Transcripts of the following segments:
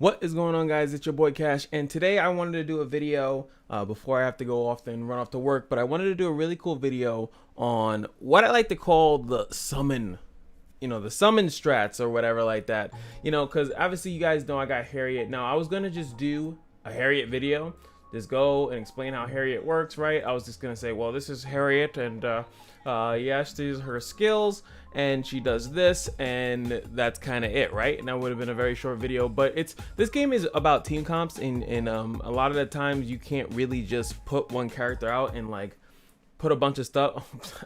What is going on, guys? It's your boy Cash, and today I wanted to do a video before I have to go off and run off to work, but I wanted to do a really cool video on what I like to call the summon, the summon strats or whatever like that, because obviously you guys know I got Harriet. Now I was gonna just do a Harriet video, just go and explain how Harriet works, right? I was just gonna say, well, this is Harriet, and yes, these are her skills, and she does this, and that's kind of it, right? And that would have been a very short video, but this game is about team comps, and a lot of the times you can't really just put one character out and like put a bunch of stuff.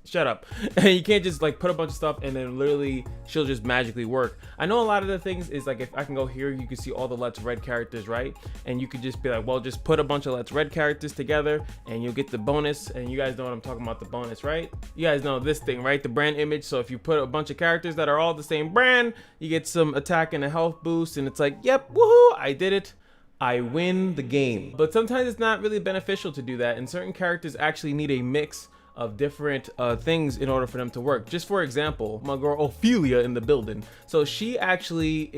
Shut up. You can't just like put a bunch of stuff and then literally she'll just magically work. I know a lot of the things is like, if I can go here, you can see all the Let's Red characters, right? And you could just be like, well, just put a bunch of Let's Red characters together and you'll get the bonus. And you guys know what I'm talking about, the bonus, right? You guys know this thing, right? The brand image. So if you put a bunch of characters that are all the same brand, you get some attack and a health boost, and it's like, yep, woohoo, I did it. I win the game. But sometimes it's not really beneficial to do that, and certain characters actually need a mix of different things in order for them to work. Just for example, my girl Ophelia in the building. So she actually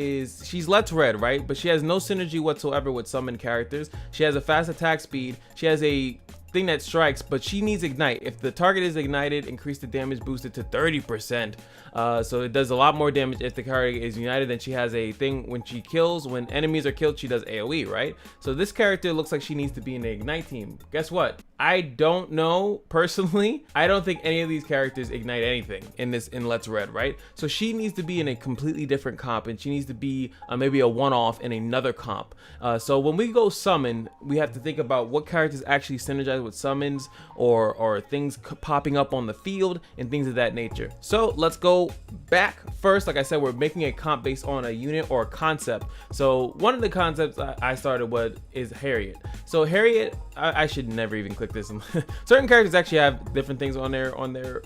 she's Let's Red, right? But she has no synergy whatsoever with summon characters. She has a fast attack speed. She has a thing that strikes, but she needs ignite. If the target is ignited, increase the damage boosted to 30%. So it does a lot more damage if the target is united. Then she has a thing when she kills, when enemies are killed, she does AoE, right? So this character looks like she needs to be in the ignite team. Guess what? I don't know personally. I don't think any of these characters ignite anything in Let's Red, right? So she needs to be in a completely different comp, and she needs to be maybe a one-off in another comp. So when we go summon, we have to think about what characters actually synergize with summons or things popping up on the field and things of that nature. So let's go back. First, like I said, we're making a comp based on a unit or a concept. So one of the concepts I started with is Harriet. So Harriet, I should never even click this. Certain characters actually have different things on their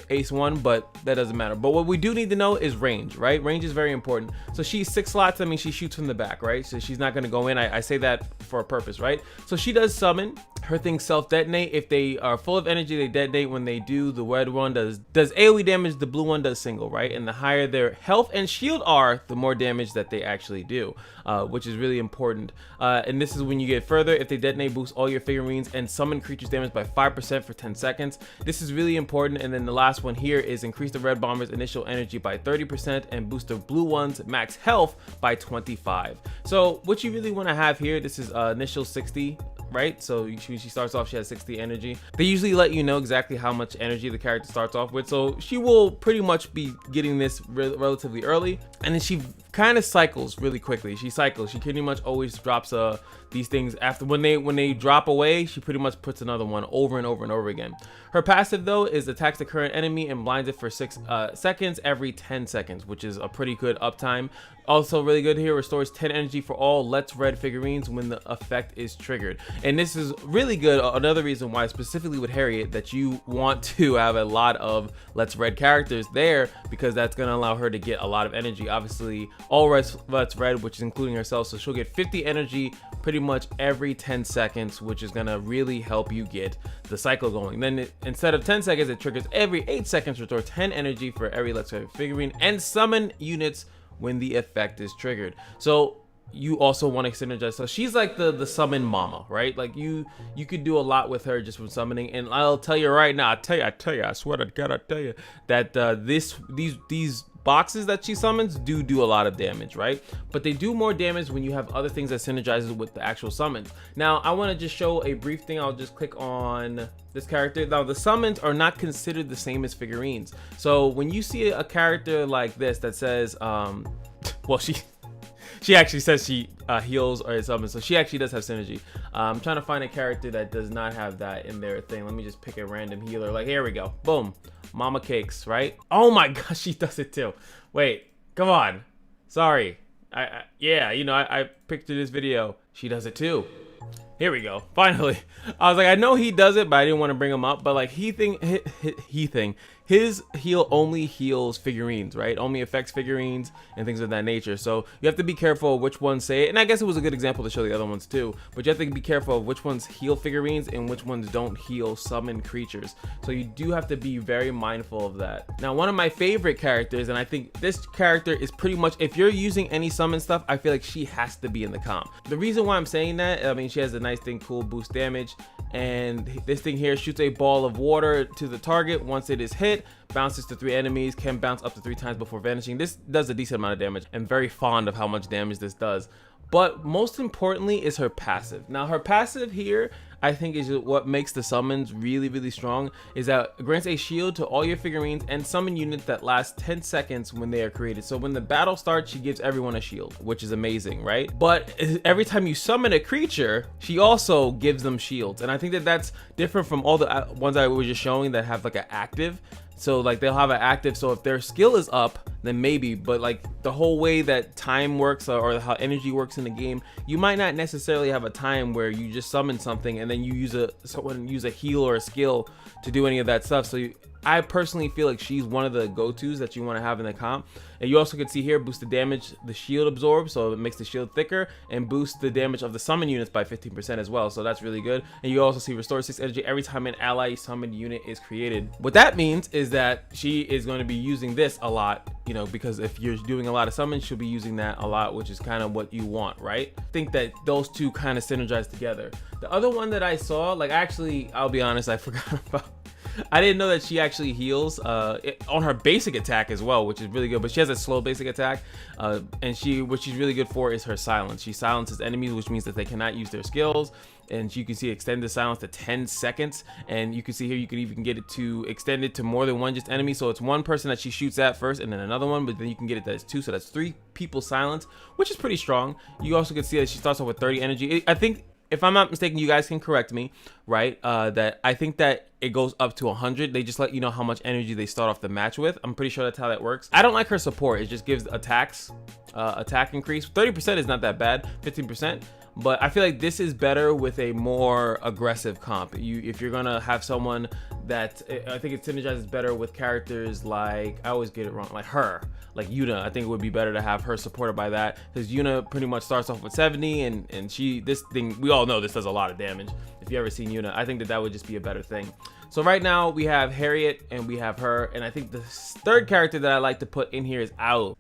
ace one, but that doesn't matter. But what we do need to know is range, right? Range is very important. So she's 6 slots. I mean, she shoots from the back, right? So she's not going to go in. I say that for a purpose, right? So she does summon. Her things self-detonate. If they are full of energy, they detonate. When they do, the red one does AoE damage, the blue one does single, right? And the higher their health and shield are, the more damage that they actually do, which is really important. And this is when you get further. If they detonate, boost all your figurines and summon creatures damage by 5% for 10 seconds. This is really important. And then the last one here is increase the red bomber's initial energy by 30% and boost the blue one's max health by 25. So what you really want to have here, this is initial 60, right? So she starts off, she has 60 energy. They usually let you know exactly how much energy the character starts off with, so she will pretty much be getting this relatively early, and then she kind of cycles really quickly. She pretty much always drops these things after when they drop away. She pretty much puts another one over and over and over again. Her passive though is attacks the current enemy and blinds it for 6 seconds every 10 seconds, which is a pretty good uptime. Also really good here, restores 10 energy for all Let's Red figurines when the effect is triggered. And this is really good. Another reason why specifically with Harriet that you want to have a lot of Let's Red characters there, because that's going to allow her to get a lot of energy. Obviously all Let's Red, which is including herself, so she'll get 50 energy pretty much every 10 seconds, which is going to really help you get the cycle going. Then instead of 10 seconds, it triggers every 8 seconds, restore 10 energy for every Let's Red figurine, and summon units when the effect is triggered. So you also want to synergize. So she's like the summon mama, right? Like you could do a lot with her just from summoning. And I'll tell you right now, I swear to God, I tell you that these boxes that she summons do a lot of damage, right? But they do more damage when you have other things that synergizes with the actual summons. Now I want to just show a brief thing. I'll just click on this character. Now the summons are not considered the same as figurines. So when you see a character like this that says well, she actually says she heals or summons, so she actually does have synergy. I'm trying to find a character that does not have that in their thing. Let me just pick a random healer. Like, here we go. Boom. Mama Cakes, right? Oh my gosh, she does it too. Wait, come on. Sorry. Yeah, I picked this video. She does it too. Here we go. Finally. I was like, I know he does it, but I didn't want to bring him up. But like he his heal only heals figurines, right? Only affects figurines and things of that nature. So you have to be careful of which ones say it. And I guess it was a good example to show the other ones too. But you have to be careful of which ones heal figurines and which ones don't heal summon creatures. So you do have to be very mindful of that. Now, one of my favorite characters, and I think this character is pretty much, if you're using any summon stuff, I feel like she has to be in the comp. The reason why I'm saying that, I mean, she has a nice thing, cool boost damage. And this thing here shoots a ball of water to the target. Once it is hit, bounces to 3 enemies, can bounce up to 3 times before vanishing. This does a decent amount of damage. I'm very fond of how much damage this does. But most importantly is her passive. Now, her passive here, I think, is what makes the summons really, really strong, is that it grants a shield to all your figurines and summon units that last 10 seconds when they are created. So when the battle starts, she gives everyone a shield, which is amazing, right? But every time you summon a creature, she also gives them shields. And I think that that's different from all the ones I was just showing that have like an active. So like they'll have an active, so if their skill is up, then maybe, but like the whole way that time works or how energy works in the game, you might not necessarily have a time where you just summon something and then you use a heal or a skill to do any of that stuff. So I personally feel like she's one of the go-tos that you want to have in the comp. And you also can see here, boost the damage the shield absorbs, so it makes the shield thicker, and boost the damage of the summon units by 15% as well, so that's really good. And you also see restore 6 energy every time an ally summoned unit is created. What that means is that she is going to be using this a lot, you know, because if you're doing a lot of summons, she'll be using that a lot, which is kind of what you want, right? I think that those two kind of synergize together. The other one that I saw, like, actually, I'll be honest, I forgot about. I didn't know that she actually heals on her basic attack as well, which is really good. But she has a slow basic attack, and what she's really good for is her silence. She silences enemies, which means that they cannot use their skills. And you can see extend the silence to 10 seconds. And you can see here, you can even get it to extend it to more than one just enemy. So it's one person that she shoots at first and then another one, but then you can get it that's 2. So that's 3 people silence, which is pretty strong. You also can see that she starts off with 30 energy. I think, if I'm not mistaken, you guys can correct me, right? That I think that it goes up to 100. They just let you know how much energy they start off the match with. I'm pretty sure that's how that works. I don't like her support. It just gives attacks, attack increase. 30% is not that bad, 15%. But I feel like this is better with a more aggressive comp. If you're gonna have someone that, I think it synergizes better with characters like, I always get it wrong, like her, like Yuna. I think it would be better to have her supported by that, because Yuna pretty much starts off with 70, and this thing, we all know this does a lot of damage. If you ever seen Yuna, I think that would just be a better thing. So right now we have Harriet and we have her, and I think the third character that I like to put in here is Ao.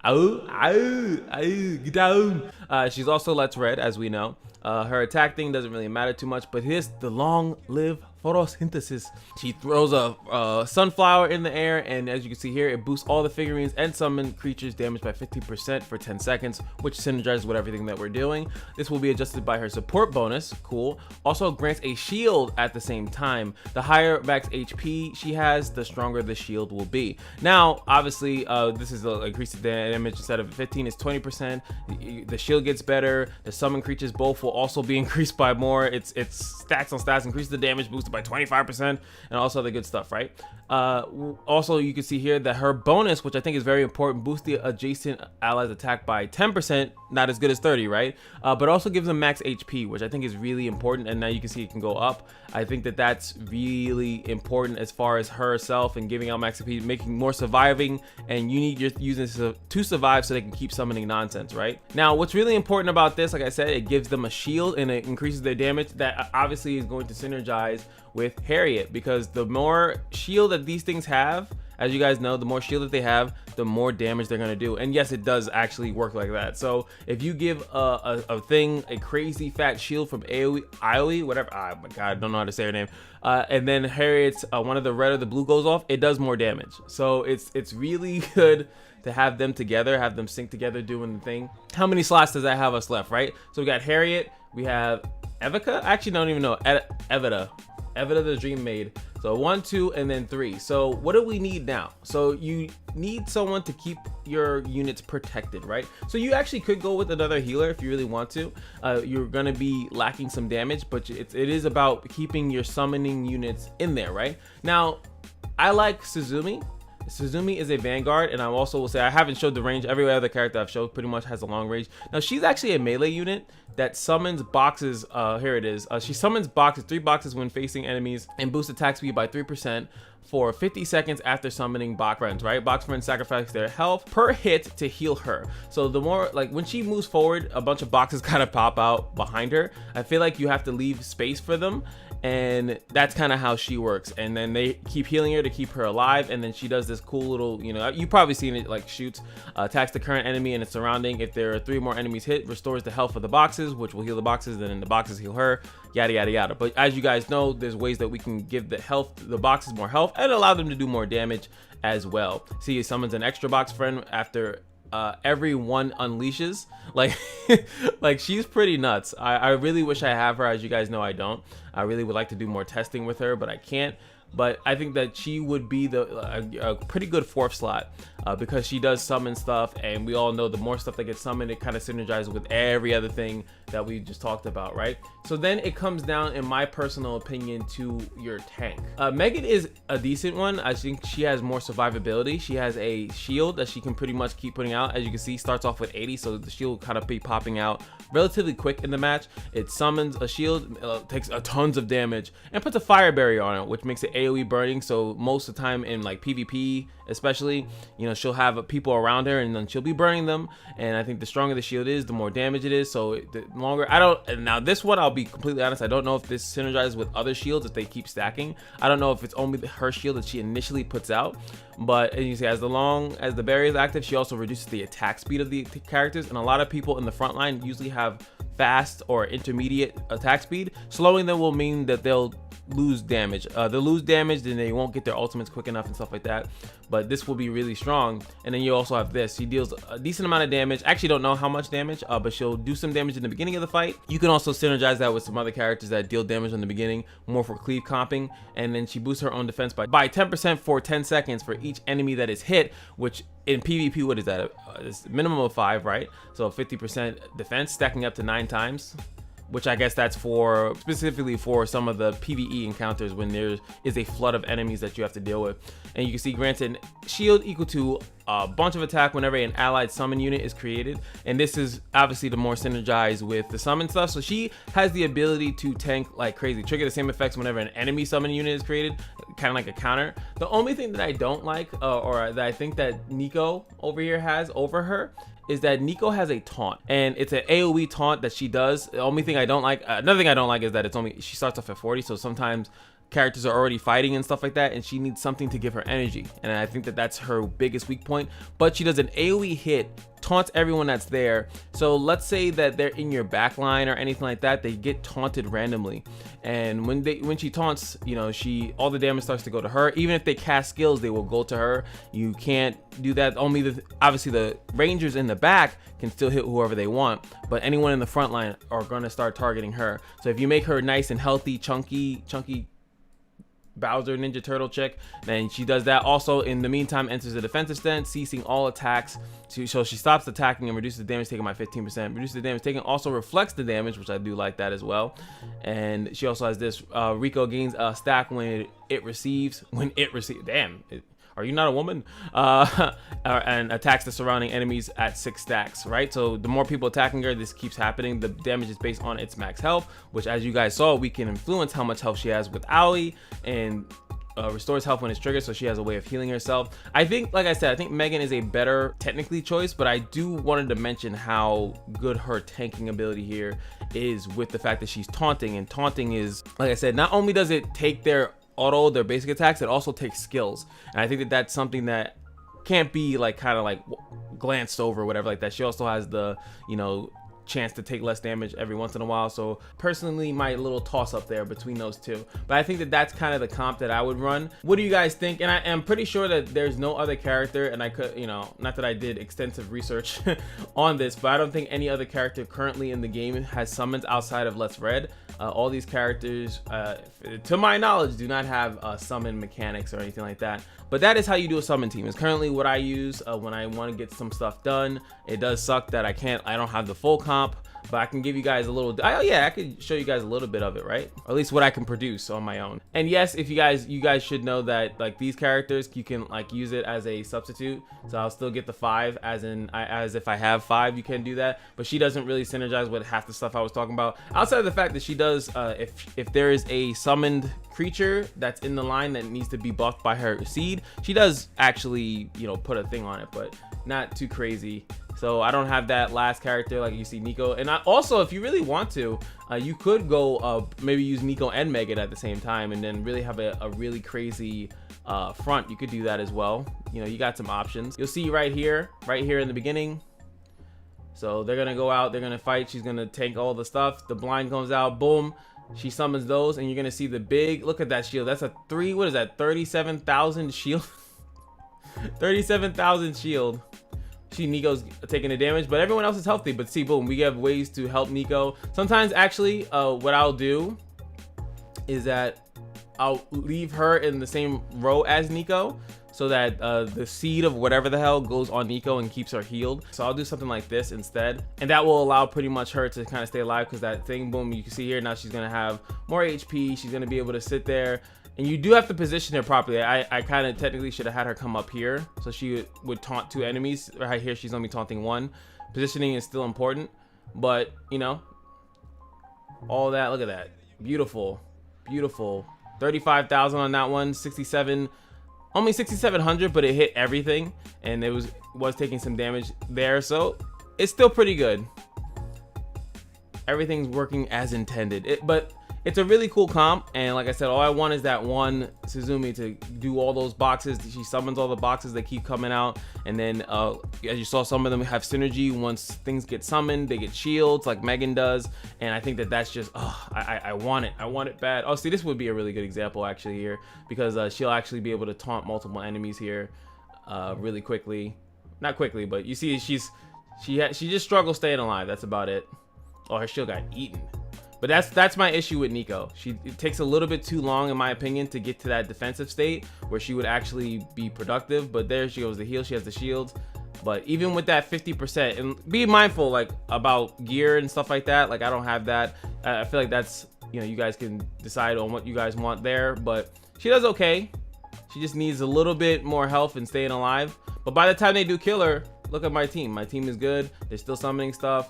Get down. She's also Let's Red, as we know. Her attack thing doesn't really matter too much, but here's the long-live photosynthesis. She throws a sunflower in the air, and as you can see here, it boosts all the figurines and summon creatures damage by 50% for 10 seconds, which synergizes with everything that we're doing. This will be adjusted by her support bonus. Cool. Also grants a shield at the same time. The higher max HP she has, the stronger the shield will be. Now, obviously, this is increase the damage. Instead of 15, it's 20%. The shield gets better. The summon creatures both will also be increased by more. It's stats on stats, increase the damage boosted by 25%, and also the good stuff, right? Also, you can see here that her bonus, which I think is very important, boosts the adjacent allies attack by 10%, not as good as 30, right? But also gives them max HP, which I think is really important, and now you can see it can go up. I think that that's really important as far as herself and giving out max HP, making more surviving, and you need your users to survive so they can keep summoning nonsense, right? Now, what's really important about this, like I said, it gives them a shield and it increases their damage. That obviously is going to synergize with Harriet, because the more shield that these things have, as you guys know, the more shield that they have, the more damage they're gonna do. And yes, it does actually work like that. So if you give a thing a crazy fat shield from AoE, whatever, oh my god, I don't know how to say her name, and then Harriet's one of the red or the blue goes off, it does more damage. So it's really good to have them together, have them sync together doing the thing. How many slots does that have us left, right? So we got Harriet, we have Evica, I actually don't even know, Evita the Dream Maid. So 1, 2, and then 3. So what do we need now? So you need someone to keep your units protected, right? So you actually could go with another healer if you really want to. You're gonna be lacking some damage, but it is about keeping your summoning units in there, right? Now, I like Suzumi. Suzumi is a Vanguard, and I also will say I haven't showed the range. Every other character I've showed pretty much has a long range. Now, she's actually a melee unit, that summons boxes. Here it is. She summons boxes, 3 boxes when facing enemies, and boosts attack speed by 3% for 50 seconds after summoning box friends, right? Box friends sacrifice their health per hit to heal her. So the more, like, when she moves forward, a bunch of boxes kind of pop out behind her. I feel like you have to leave space for them, and that's kind of how she works. And then they keep healing her to keep her alive, and then she does this cool little, you know, you've probably seen it, like, shoots, attacks the current enemy and its surrounding. If there are 3 more enemies hit, restores the health of the boxes, which will heal the boxes, and then the boxes heal her, yada yada yada. But as you guys know, there's ways that we can give the boxes more health and allow them to do more damage as well. See, it summons an extra box friend after every one unleashes. Like like, she's pretty nuts. I really wish I have her. As you guys know, I don't. I really would like to do more testing with her, but I can't. But I think that she would be a pretty good 4th slot because she does summon stuff, and we all know the more stuff that gets summoned, it kind of synergizes with every other thing that we just talked about, right? So then it comes down, in my personal opinion, to your tank. Megan is a decent one. I think she has more survivability. She has a shield that she can pretty much keep putting out. As you can see, starts off with 80, so the shield kind of be popping out relatively quick in the match. It summons a shield, takes tons of damage, and puts a fire barrier on it, which makes it AoE burning. So most of the time in, like, PvP especially, you know, she'll have people around her and then she'll be burning them. And I think the stronger the shield is, the more damage it is. So the longer, and now this one, I'll be completely honest, I don't know if this synergizes with other shields if they keep stacking. I don't know if it's only her shield that she initially puts out, but as you see, as long as the barrier is active, she also reduces the attack speed of the characters. And a lot of people in the front line usually have fast or intermediate attack speed. Slowing them will mean that they'll lose damage. They'll lose damage, then they won't get their ultimates quick enough and stuff like that. But this will be really strong. And then you also have this. She deals a decent amount of damage. I actually don't know how much damage, but she'll do some damage in the beginning of the fight. You can also synergize that with some other characters that deal damage in the beginning, more for cleave comping. And then she boosts her own defense by 10% for 10 seconds for each enemy that is hit, which in PvP, what is that? It's minimum of 5, right? So 50% defense, stacking up to 9 times. Which I guess that's for specifically for some of the PvE encounters when there is a flood of enemies that you have to deal with. And you can see granted shield equal to a bunch of attack whenever an allied summon unit is created. And this is obviously the more synergized with the summon stuff. So she has the ability to tank like crazy, trigger the same effects whenever an enemy summon unit is created, kind of like a counter. The only thing that I don't like, or that I think that Nico over here has over her, is that Nico has a taunt, and it's an AoE taunt that she does. The only thing I don't like, another thing I don't like, is that she starts off at 40, so sometimes characters are already fighting and stuff like that, and she needs something to give her energy, and I think that that's her biggest weak point. But she does an AoE hit, taunts everyone that's there. So let's say that they're in your back line or anything like that, they get taunted randomly, and when she taunts, you know, all the damage starts to go to her. Even if they cast skills, they will go to her. You can't do that. Only obviously the rangers in the back can still hit whoever they want, but anyone in the front line are going to start targeting her. So if you make her nice and healthy, chunky Bowser Ninja Turtle chick, then she does that. Also, in the meantime, enters the defensive stance, ceasing all attacks. So she stops attacking and reduces the damage taken by 15%. Reduces the damage taken, also reflects the damage, which I do like that as well. And she also has this, Rico gains a stack when it receives. Damn. Are you not a woman? And attacks the surrounding enemies at 6 stacks, right? So the more people attacking her, this keeps happening. The damage is based on its max health, which, as you guys saw, we can influence how much health she has with Aoi, and restores health when it's triggered, so she has a way of healing herself. I think, like I said, I think Megan is a better technically choice, but I do wanted to mention how good her tanking ability here is with the fact that she's taunting, and taunting is, like I said, not only does it take their basic attacks, it also takes skills, and I think that that's something that can't be like kind of like glanced over or whatever like that. She also has the, you know, chance to take less damage every once in a while. So personally, my little toss up there between those two, but I think that that's kind of the comp that I would run. What do you guys think? And I am pretty sure that there's no other character, and I could, you know, not that I did extensive research on this, but I don't think any other character currently in the game has summons outside of Let's Red. All these characters, to my knowledge, do not have summon mechanics or anything like that. But that is how you do a summon team. It's currently what I use when I want to get some stuff done. It does suck that I don't have the full comp comp, but I can give you guys a little, oh yeah, I could show you guys a little bit of it, right? Or at least what I can produce on my own. And yes, if you guys should know that like these characters, you can like use it as a substitute. So I'll still get the 5 as if I have 5, you can do that. But she doesn't really synergize with half the stuff I was talking about. Outside of the fact that she does, if there is a summoned creature that's in the line that needs to be buffed by her seed, she does actually, you know, put a thing on it, but not too crazy. So I don't have that last character like you see Nico. And also, if you really want to, you could go maybe use Nico and Megan at the same time and then really have a really crazy front. You could do that as well. You know, you got some options. You'll see right here in the beginning. So they're gonna go out, they're gonna fight, she's gonna tank all the stuff. The blind comes out, boom, she summons those, and you're gonna see the big, look at that shield. That's a 37,000 shield. 37,000 shield. Nico's taking the damage, but everyone else is healthy. But see, boom, we have ways to help Nico. Sometimes actually what I'll do is that I'll leave her in the same row as Nico so that the seed of whatever the hell goes on Nico and keeps her healed. So I'll do something like this instead, and that will allow pretty much her to kind of stay alive, because that thing, boom, you can see here, now she's gonna have more HP. She's gonna be able to sit there. And you do have to position her properly. I kind of technically should have had her come up here so she would taunt 2 enemies. Right here, she's only taunting 1. Positioning is still important, but you know, all that, look at that. Beautiful, beautiful. 35,000 on that one, 67, only 6,700, but it hit everything. And it was taking some damage there. So it's still pretty good. Everything's working as intended. But it's a really cool comp, and like I said, all I want is that one Suzumi to do all those boxes. She summons all the boxes that keep coming out, and then as you saw, some of them have synergy. Once things get summoned, they get shields like Megan does, and I think that that's just, I want it bad. Oh, see, this would be a really good example actually here, because she'll actually be able to taunt multiple enemies here really quickly. Not quickly, but you see she just struggles staying alive. That's about it. Oh, her shield got eaten. But that's my issue with Nico. It takes a little bit too long, in my opinion, to get to that defensive state where she would actually be productive. But there she goes, the heal, she has the shields. But even with that 50%, and be mindful like about gear and stuff like that. Like I don't have that. I feel like that's, you know, you guys can decide on what you guys want there. But she does okay. She just needs a little bit more health and staying alive. But by the time they do kill her, look at my team. My team is good. They're still summoning stuff.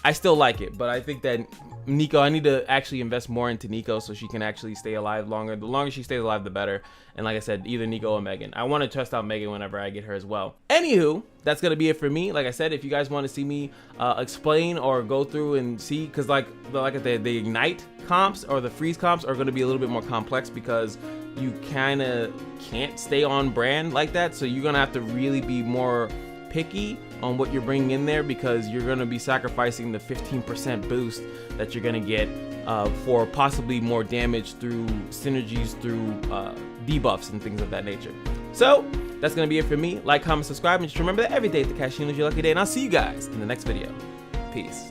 I still like it, but I think that Nico, I need to actually invest more into Nico so she can actually stay alive longer. The longer she stays alive, the better. And like I said, either Nico or Megan. I want to test out Megan whenever I get her as well. Anywho, that's going to be it for me. Like I said, if you guys want to see me explain or go through and see, because like the Ignite comps or the Freeze comps are going to be a little bit more complex, because you kind of can't stay on brand like that. So you're going to have to really be more picky on what you're bringing in there, because you're going to be sacrificing the 15% boost that you're going to get for possibly more damage through synergies, through debuffs and things of that nature. So that's going to be it for me. Like, comment, subscribe, and just remember that every day at the Kashino is your lucky day, and I'll see you guys in the next video. Peace.